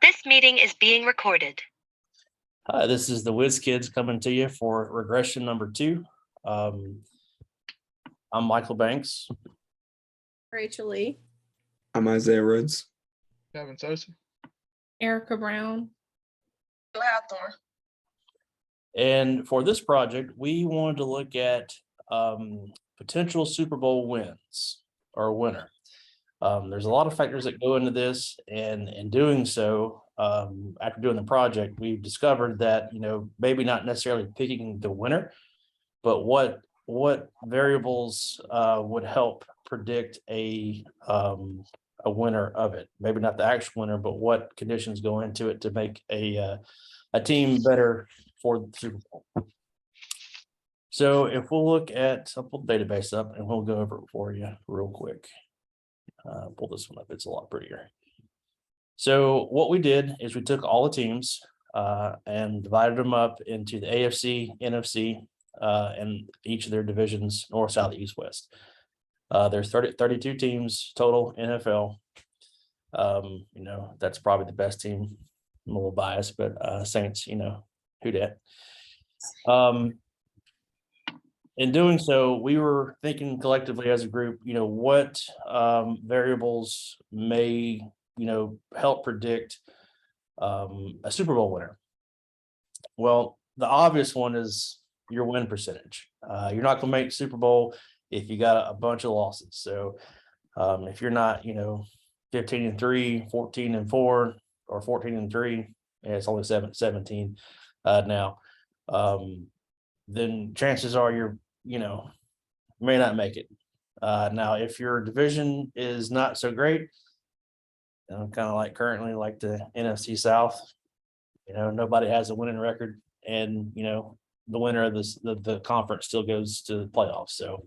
This meeting is being recorded. Hi, this is the Whiz Kids coming to you for regression number 2. I'm Michael Banks. Rachel Lee. I'm Isaiah Rhodes. Kevin Sosa. Erica Brown. And for this project, we wanted to look at potential Super Bowl wins or winner. There's a lot of factors that go into this, and in doing so, after doing the project, we've discovered that, maybe not necessarily picking the winner, but what variables would help predict a winner of it. Maybe not the actual winner, but what conditions go into it to make a team better for the Super Bowl. So if we'll look at, I'll pull the database up and we'll go over it for you real quick. Pull this one up, it's a lot prettier. So what we did is we took all the teams and divided them up into the AFC, NFC, and each of their divisions, north, south, east, west. There's 32 teams total NFL. That's probably the best team. I'm a little biased, but Saints, who dat. In doing so, we were thinking collectively as a group, what variables may, help predict a Super Bowl winner. Well, the obvious one is your win percentage. You're not going to make Super Bowl if you got a bunch of losses. So if you're not, 15-3, 14-4, or 14-3, and it's only 17 now, then chances are you're, may not make it. Now, if your division is not so great, kind of like currently like the NFC South, nobody has a winning record, and the winner of the conference still goes to the playoffs. So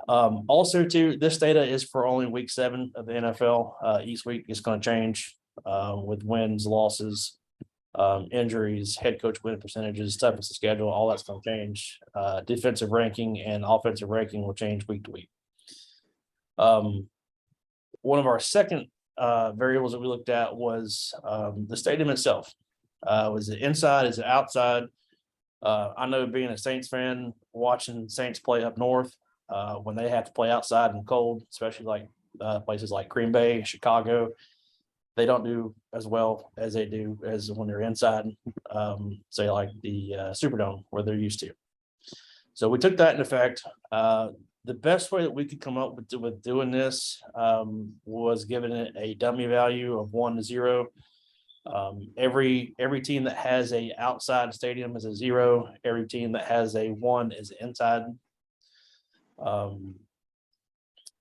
also too, this data is for only week 7 of the NFL. Each week is going to change with wins, losses, injuries, head coach win percentages, toughest of schedule, all that's going to change. Defensive ranking and offensive ranking will change week to week. One of our second variables that we looked at was the stadium itself. Was it inside? Is it outside? I know, being a Saints fan, watching Saints play up north, when they have to play outside and cold, especially like places like Green Bay, Chicago, they don't do as well as they do as when they're inside, say like the Superdome where they're used to. So we took that into effect. The best way that we could come up with doing this was giving it a dummy value of 1 to 0. Every team that has a outside stadium is a 0. Every team that has a 1 is inside. And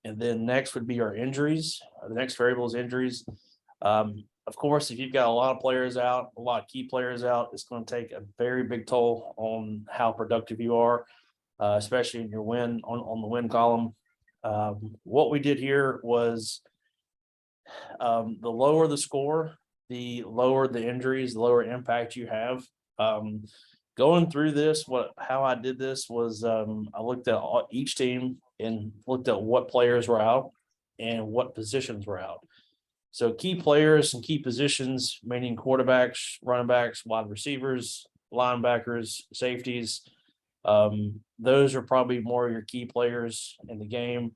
then next would be our injuries. The next variable is injuries. Of course, if you've got a lot of players out, a lot of key players out, it's going to take a very big toll on how productive you are, especially in your win on the win column. What we did here was the lower the score, the lower the injuries, the lower impact you have. Going through this, how I did this was I looked at each team and looked at what players were out and what positions were out. So key players and key positions, meaning quarterbacks, running backs, wide receivers, linebackers, safeties. Those are probably more of your key players in the game.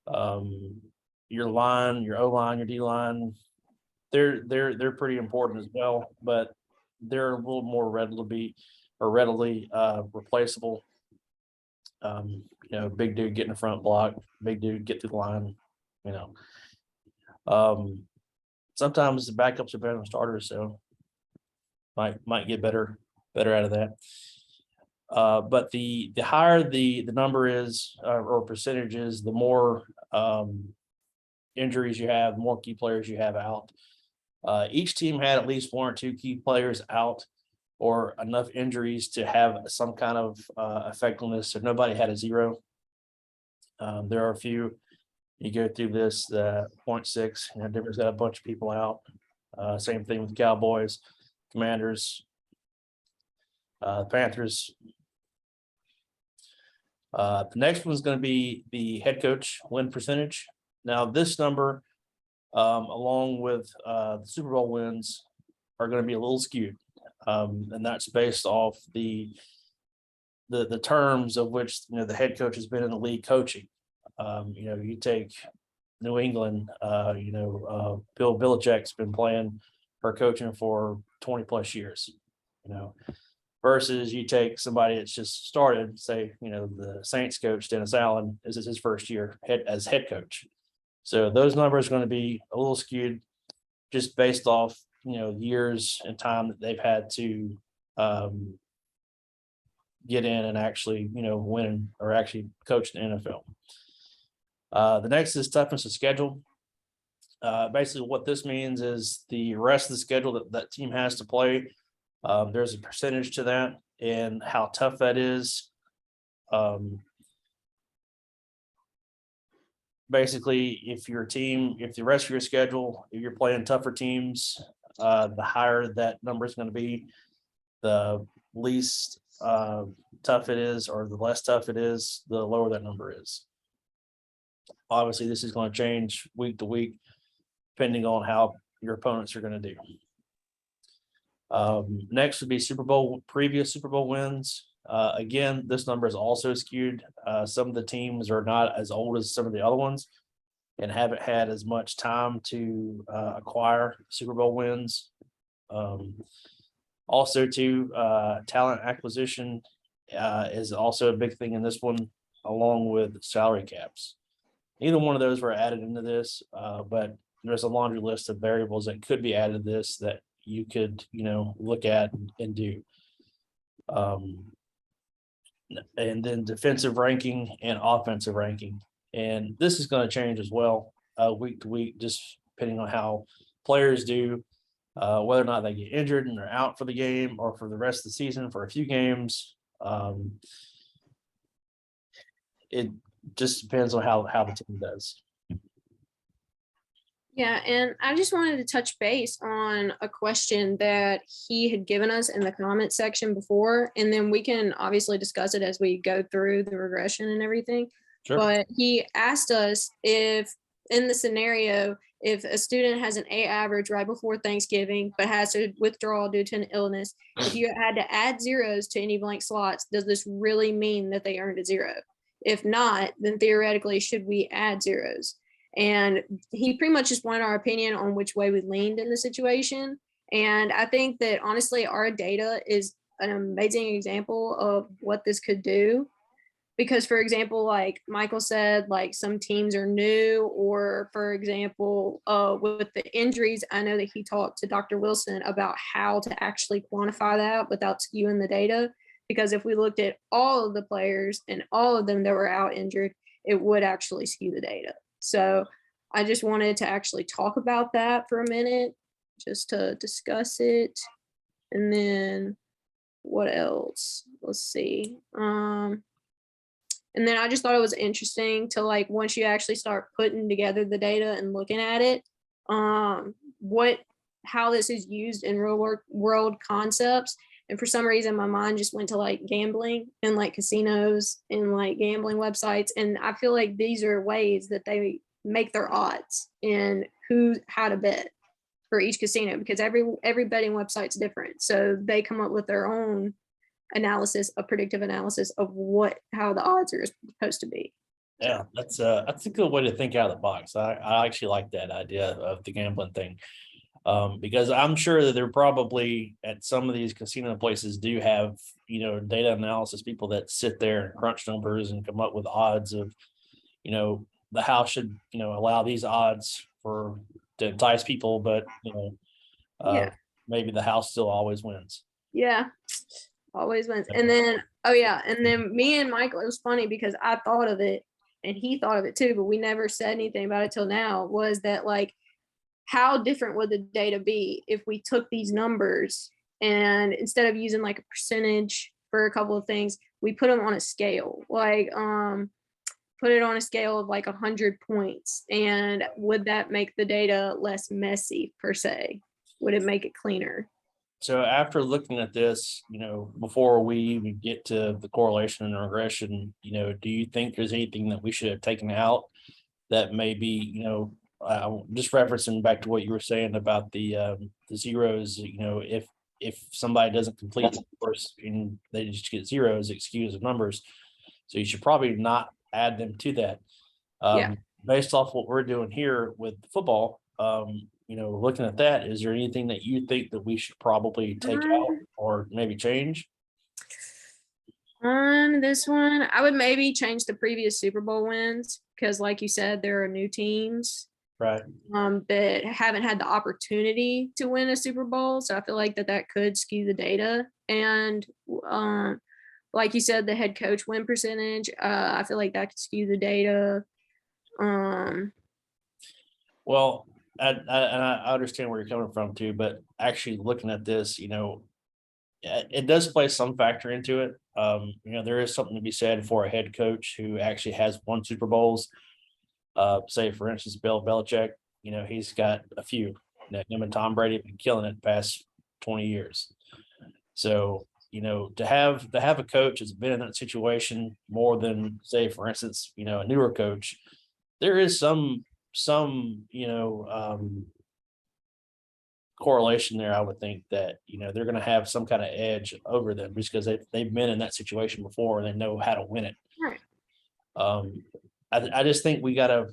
Your line, your O-line, your D-line, they're pretty important as well, but they're a little more readily replaceable. Big dude get in the front block, big dude get through the line, sometimes the backups are better than starters, so might get better out of that. But the higher the number is or percentages, the more injuries you have, the more key players you have out. Each team had at least 1 or 2 key players out or enough injuries to have some kind of effectiveness. So nobody had a 0. There are a few. You go through this, the 0.6, Denver's got a bunch of people out. Same thing with the Cowboys, Commanders, Panthers. The next one's going to be the head coach win percentage. Now, this number along with the Super Bowl wins are going to be a little skewed. And that's based off the terms of which, the head coach has been in the league coaching. You take New England, Bill Belichick's been playing or coaching for 20 plus years, versus you take somebody that's just started, say, the Saints coach, Dennis Allen, this is his first year as head coach. So those numbers are going to be a little skewed just based off, years and time that they've had to get in and actually, win or actually coach the NFL. The next is toughness of schedule. Basically what this means is the rest of the schedule that team has to play. There's a percentage to that and how tough that is. Basically, if the rest of your schedule, if you're playing tougher teams, the higher that number is going to be, the least tough it is, or the less tough it is, the lower that number is. Obviously, this is going to change week to week, depending on how your opponents are going to do. Next would be previous Super Bowl wins. Again, this number is also skewed. Some of the teams are not as old as some of the other ones and haven't had as much time to acquire Super Bowl wins. Also, too, talent acquisition is also a big thing in this one, along with salary caps. Neither one of those were added into this, but there's a laundry list of variables that could be added to this that you could, look at and do. And then defensive ranking and offensive ranking. And this is going to change as well week to week, just depending on how players do, whether or not they get injured and they're out for the game or for the rest of the season for a few games. It just depends on how the team does. Yeah, and I just wanted to touch base on a question that he had given us in the comment section before, and then we can obviously discuss it as we go through the regression and everything. Sure. But he asked us if, in the scenario, if a student has an A average right before Thanksgiving, but has to withdraw due to an illness, if you had to add zeros to any blank slots, does this really mean that they earned a zero? If not, then theoretically, should we add zeros? And he pretty much just wanted our opinion on which way we leaned in the situation. And I think that honestly, our data is an amazing example of what this could do. Because, for example, like Michael said, like some teams are new, or for example, with the injuries, I know that he talked to Dr. Wilson about how to actually quantify that without skewing the data. Because if we looked at all of the players and all of them that were out injured, it would actually skew the data. So I just wanted to actually talk about that for a minute, just to discuss it. And then what else? Let's see. And then I just thought it was interesting to, like, once you actually start putting together the data and looking at it, how this is used in real world concepts. And for some reason, my mind just went to like gambling and like casinos and like gambling websites. And I feel like these are ways that they make their odds and how to bet for each casino, because every betting website's different. So they come up with their own analysis, a predictive analysis of how the odds are supposed to be. Yeah, that's a good way to think out of the box. I actually like that idea of the gambling thing. Because I'm sure that they're probably at some of these casino places do have, data analysis people that sit there and crunch numbers and come up with odds of, the house should, allow these odds to entice people, but, maybe the house still always wins. Yeah, always wins. And then, and then me and Michael, it was funny because I thought of it and he thought of it too, but we never said anything about it till now, was that like, how different would the data be if we took these numbers and instead of using like a percentage for a couple of things, we put them on a scale, like put it on a scale of like 100 points? And would that make the data less messy per se? Would it make it cleaner? So after looking at this, before we even get to the correlation and regression, do you think there's anything that we should have taken out that maybe, just referencing back to what you were saying about the zeros, if somebody doesn't complete the course and they just get zeros, excuse the numbers. So you should probably not add them to that. Yeah. Based off what we're doing here with football, looking at that, is there anything that you think that we should probably take out or maybe change? On this one, I would maybe change the previous Super Bowl wins because, like you said, there are new teams Right. that haven't had the opportunity to win a Super Bowl. So I feel like that could skew the data. And like you said, the head coach win percentage, I feel like that could skew the data. Well, I understand where you're coming from too, but actually looking at this, it does play some factor into it. There is something to be said for a head coach who actually has won Super Bowls. Say, for instance, Bill Belichick, he's got a few. Him and Tom Brady have been killing it the past 20 years. So, to have a coach that's been in that situation more than, say, for instance, a newer coach, there is some correlation there. I would think that they're going to have some kind of edge over them just because they've been in that situation before and they know how to win it. Right. I just think we gotta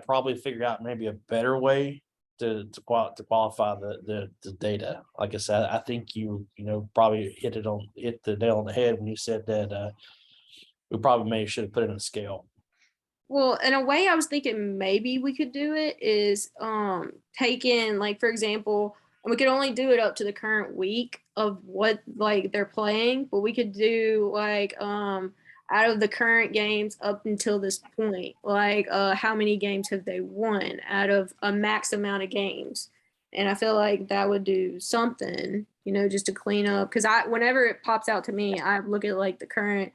probably figure out maybe a better way to qualify the data. Like I said, I think you probably hit the nail on the head when you said that we probably should have put it in a scale. Well, in a way, I was thinking maybe we could do it is take in, like, for example, and we could only do it up to the current week of what like they're playing, but we could do like out of the current games up until this point, like how many games have they won out of a max amount of games. And I feel like that would do something, just to clean up. Because whenever it pops out to me, I look at like the current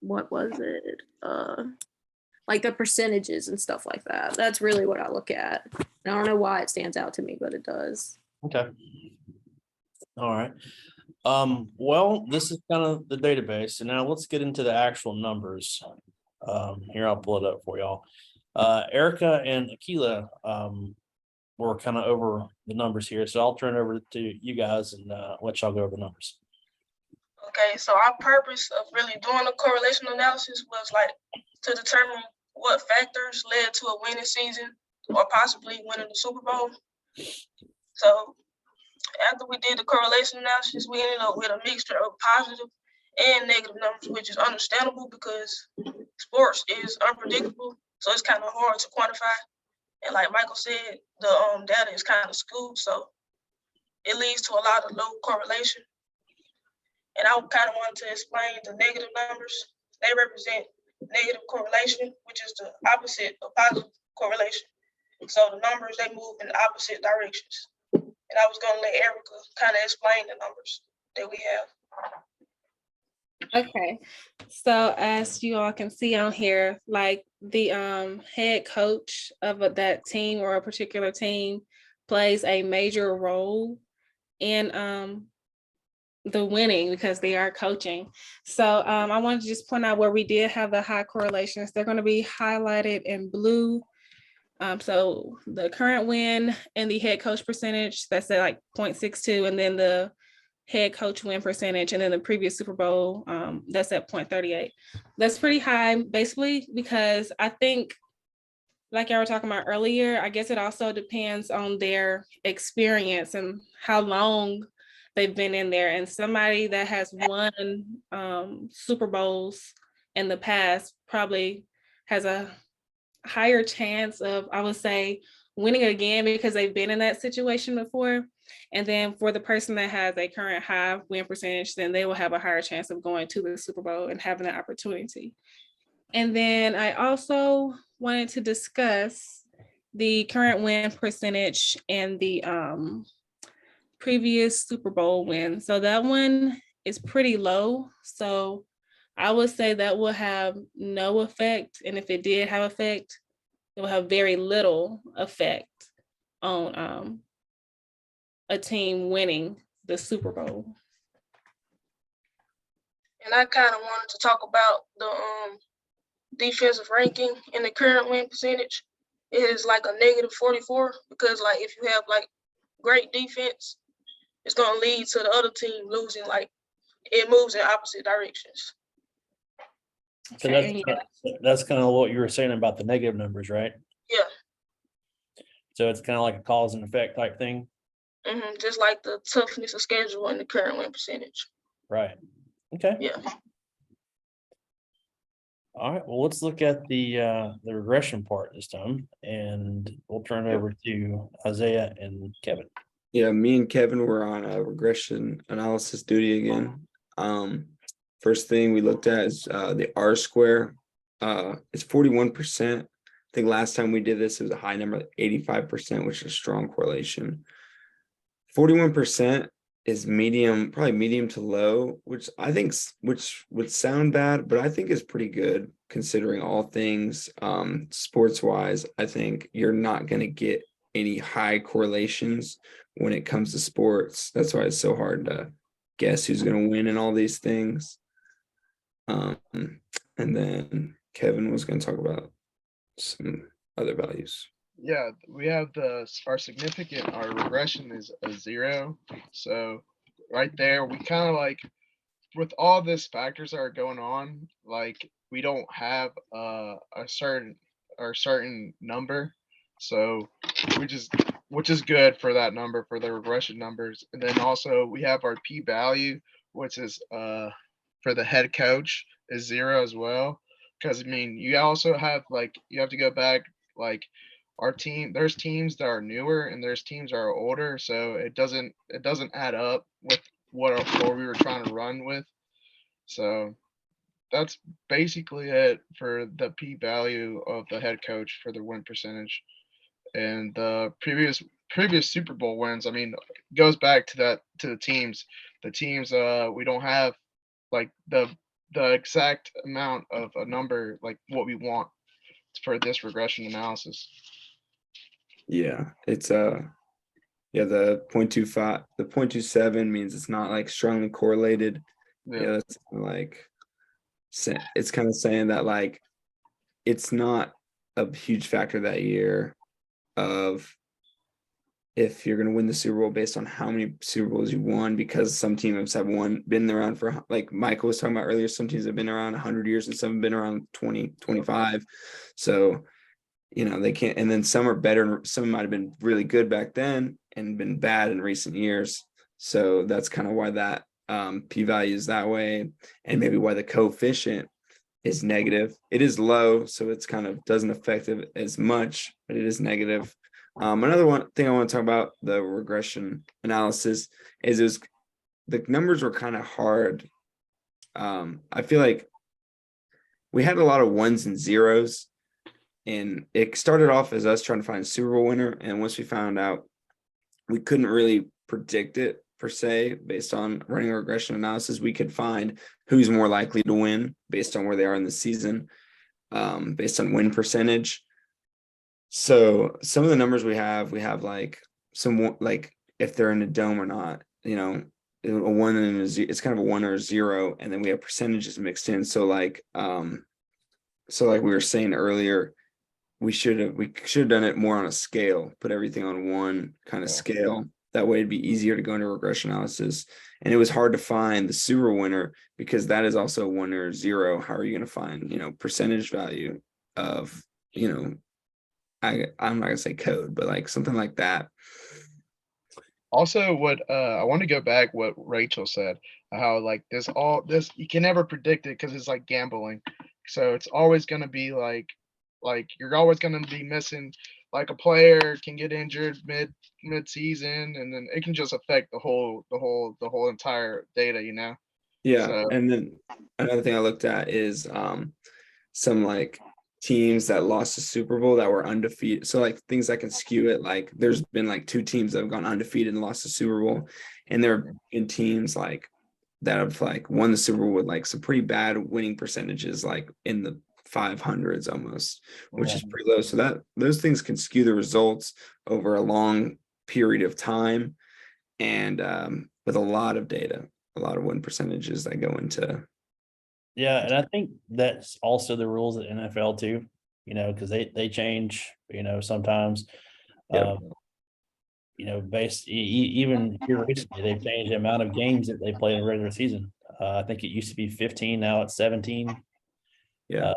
what was it? Like the percentages and stuff like that. That's really what I look at. And I don't know why it stands out to me, but it does. Okay. All right. Well, this is kind of the database, and now let's get into the actual numbers. Here, I'll pull it up for y'all. Erica and Akila were kind of over the numbers here, so I'll turn it over to you guys and let y'all go over the numbers. Okay, so our purpose of really doing a correlation analysis was like to determine what factors led to a winning season or possibly winning the Super Bowl. So after we did the correlation analysis, we ended up with a mixture of positive and negative numbers, which is understandable because sports is unpredictable. So it's kind of hard to quantify. And like Michael said, the data is kind of skewed. So it leads to a lot of low correlation. And I kind of wanted to explain the negative numbers. They represent negative correlation, which is the opposite of positive correlation. So the numbers, they move in opposite directions. And I was gonna let Erica kind of explain the numbers that we have. Okay, so as you all can see on here, like the head coach of that team or a particular team plays a major role in the winning because they are coaching. So I wanted to just point out where we did have the high correlations. They're going to be highlighted in blue. So the current win and the head coach percentage, that's at like 0.62, and then the head coach win percentage, and then the previous Super Bowl, that's at 0.38. That's pretty high, basically, because I think, like y'all were talking about earlier, I guess it also depends on their experience and how long they've been in there. And somebody that has won Super Bowls in the past probably has a higher chance of, I would say, winning again because they've been in that situation before. And then for the person that has a current high win percentage, then they will have a higher chance of going to the Super Bowl and having that opportunity. And then I also wanted to discuss the current win percentage and the previous Super Bowl win. So that one is pretty low. So I would say that will have no effect. And if it did have effect, it will have very little effect on a team winning the Super Bowl. And I kind of wanted to talk about defensive ranking and the current win percentage is like a -44 because like if you have like great defense, it's gonna lead to the other team losing. Like it moves in opposite directions. So Okay, that's kind of what you were saying about the negative numbers, right? Yeah. So it's kind of like a cause and effect type thing, Just like the toughness of schedule and the current win percentage. right? Okay. Yeah. All right. Well, let's look at the regression part this time, and we'll turn it over to Isaiah and Kevin. Yeah, me and Kevin were on a regression analysis duty again. First thing we looked at is the R square. It's 41%. I think last time we did this, it was a high number, 85%, which is a strong correlation. 41% is medium, probably medium to low, which I think which would sound bad, but I think is pretty good considering all things sports wise. I think you're not going to get any high correlations when it comes to sports. That's why it's so hard to guess who's going to win in all these things. And then Kevin was going to talk about some other values. Yeah, we have our significant, our regression is a 0. So right there, we kind of like, with all these factors that are going on, like we don't have a certain number. So which is good for that number, for the regression numbers. And then also we have our p-value, which is for the head coach is 0 as well. Because I mean, you also have like, you have to go back, like our team, there's teams that are newer and there's teams that are older. So it doesn't add up with what we were trying to run with. So that's basically it for the p-value of the head coach for the win percentage. And the previous Super Bowl wins, I mean, goes back to that, to the teams. The teams we don't have like the exact amount of a number like what we want for this regression analysis. Yeah, it's yeah, the 0.25, the 0.27 means it's not like strongly correlated. Yeah, that's like it's kind of saying that like it's not a huge factor that year of if you're going to win the Super Bowl based on how many Super Bowls you won, because some teams have been around for, like Michael was talking about earlier, some teams have been around 100 years and some have been around 20, 25. So, you know, they can't, and then some are better, some might have been really good back then and been bad in recent years. So that's kind of why that p-value is that way, and maybe why the coefficient is negative. It is low, so it's kind of doesn't affect it as much, but it is negative. Another thing I want to talk about the regression analysis is the numbers were kind of hard. I feel like we had a lot of ones and zeros, and it started off as us trying to find a Super Bowl winner. And once we found out, we couldn't really predict it per se based on running a regression analysis. We could find who's more likely to win based on where they are in the season, based on win percentage. So some of the numbers we have like some, like if they're in a dome or not, you know, a 1 and a 0, it's kind of a 1 or a 0, and then we have percentages mixed in. So like we were saying earlier, we should have done it more on a scale, put everything on one kind of scale. That way it'd be easier to go into regression analysis. And it was hard to find the Super winner because that is also 1 or 0. How are you going to find, you know, percentage value of, you know, I'm not gonna say code, but like something like that. Also, what I want to go back what Rachel said, how like this you can never predict it because it's like gambling. So it's always gonna be like you're always gonna be missing, like a player can get injured mid season, and then it can just affect the whole entire data, you know. Yeah, So, and then another thing I looked at is some like teams that lost the Super Bowl that were undefeated. So like things that can skew it, like there's been like 2 teams that have gone undefeated and lost the Super Bowl, and there have been teams like that have like won the Super Bowl with like some pretty bad winning percentages, like in the 500s almost, which is pretty low. So that those things can skew the results over a long period of time, and with a lot of data, a lot of win percentages that go into Yeah, and I think that's also the rules of the NFL too, because they change, sometimes. Yep. Even here recently, they've changed the amount of games that they play in a regular season. I think it used to be 15, now it's 17. Yeah.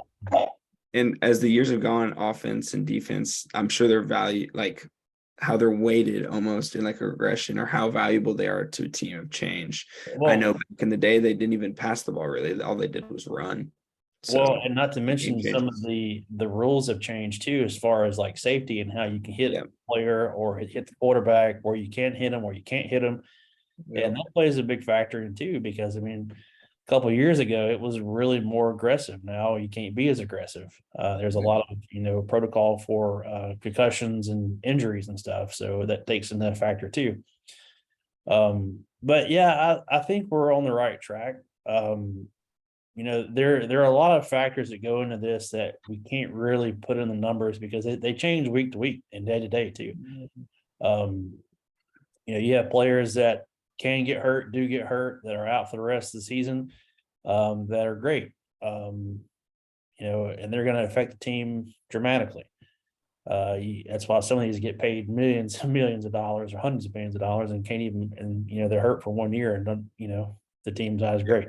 And as the years have gone, offense and defense, I'm sure their value, like how they're weighted almost in like a regression or how valuable they are to a team have changed. I Well, know back in the day they didn't even pass the ball really. All they did was run. well, So and not to mention game some of changes. the rules have changed too, as far as like safety and how you can hit Yeah. a player or hit the quarterback, or you can hit them or you can't hit them. Yeah. And that plays a big factor in too, because I mean, a couple of years ago, it was really more aggressive. Now you can't be as aggressive. There's a Yeah. lot of, protocol for concussions and injuries and stuff. So that takes into that factor too. But yeah, I think we're on the right track. There are a lot of factors that go into this that we can't really put in the numbers because they change week to week and day to day too. Um, you have players that can get hurt, do get hurt, that are out for the rest of the season, that are great. And they're going to affect the team dramatically. That's why some of these get paid millions and millions of dollars or hundreds of millions of dollars and can't even, and they're hurt for 1 year and don't, the team's not as great.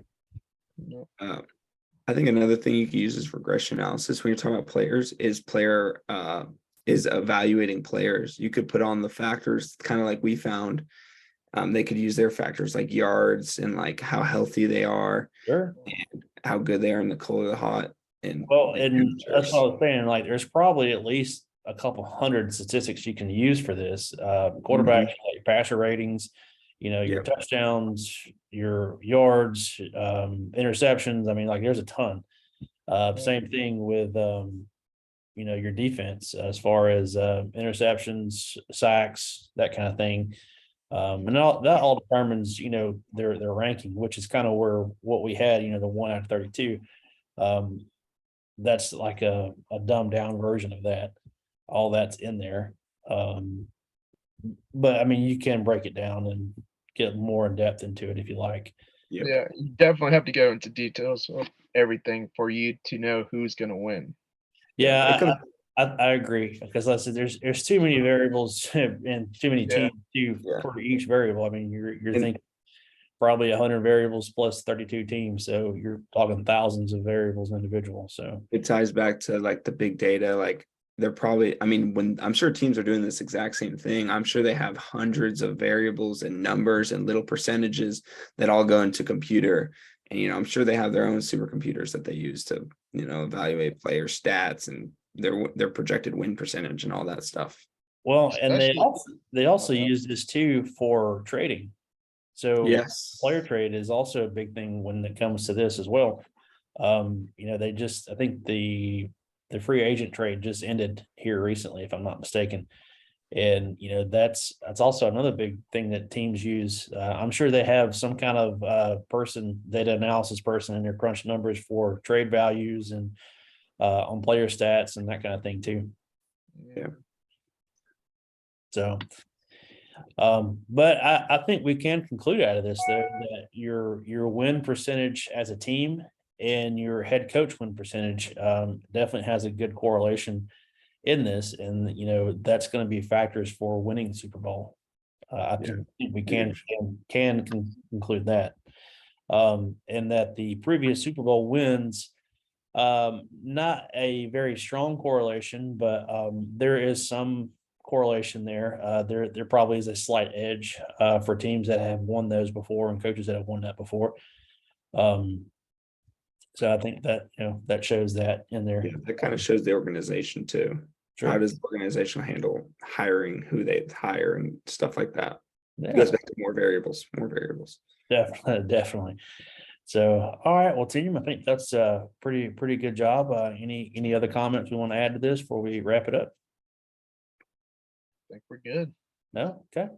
I think another thing you can use is regression analysis when you're talking about players is evaluating players. You could put on the factors kind of like we found. They could use their factors like yards and like how healthy they are, Sure. and how good they are in the cold or the hot. And Well, like and that's temperatures. what I was saying. Like, there's probably at least a couple hundred statistics you can use for this. Quarterback, like passer ratings, your Yep. touchdowns, your yards, interceptions. I mean, like, there's a ton. Same thing with your defense as far as interceptions, sacks, that kind of thing. And that all determines, their ranking, which is kind of where what we had, the 1 out of 32. That's like a dumbed down version of that. All that's in there. But I mean, you can break it down and get more in depth into it if you like. Yep. Yeah, you definitely have to go into details of everything for you to know who's gonna win. Yeah, It comes- I agree, because like I said, there's too many variables and too many Yeah. teams for each variable. I mean, you're And- thinking probably 100 variables plus 32 teams, so you're talking thousands of variables individual. So it ties back to like the big data. Like they're probably, I mean, when I'm sure teams are doing this exact same thing, I'm sure they have hundreds of variables and numbers and little percentages that all go into computer. And I'm sure they have their own supercomputers that they use to, evaluate player stats and their projected win percentage and all that stuff. well, and Especially- they also use this too for trading. So Yes. player trade is also a big thing when it comes to this as well. I think the free agent trade just ended here recently, if I'm not mistaken. And that's also another big thing that teams use. I'm sure they have some kind of data analysis person in their crunch numbers for trade values and on player stats and that kind of thing too. Yeah. So but I think we can conclude out of this though that your win percentage as a team and your head coach win percentage definitely has a good correlation in this, and that's going to be factors for winning the Super Bowl. I think we can conclude that, and that the previous Super Bowl wins, not a very strong correlation, but there is some correlation there. There probably is a slight edge for teams that have won those before and coaches that have won that before. So I think that that shows that in there. Yeah, that kind of shows the organization too. Sure. How does the organization handle hiring, who they hire, and stuff like that? Yeah, It goes back to more variables. definitely. So, all right, well, team, I think that's a pretty good job. Any other comments we want to add to this before we wrap it up? I think we're good. No, okay.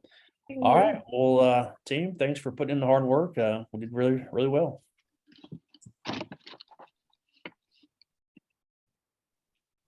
All right, well, team, thanks for putting in the hard work. We did really well.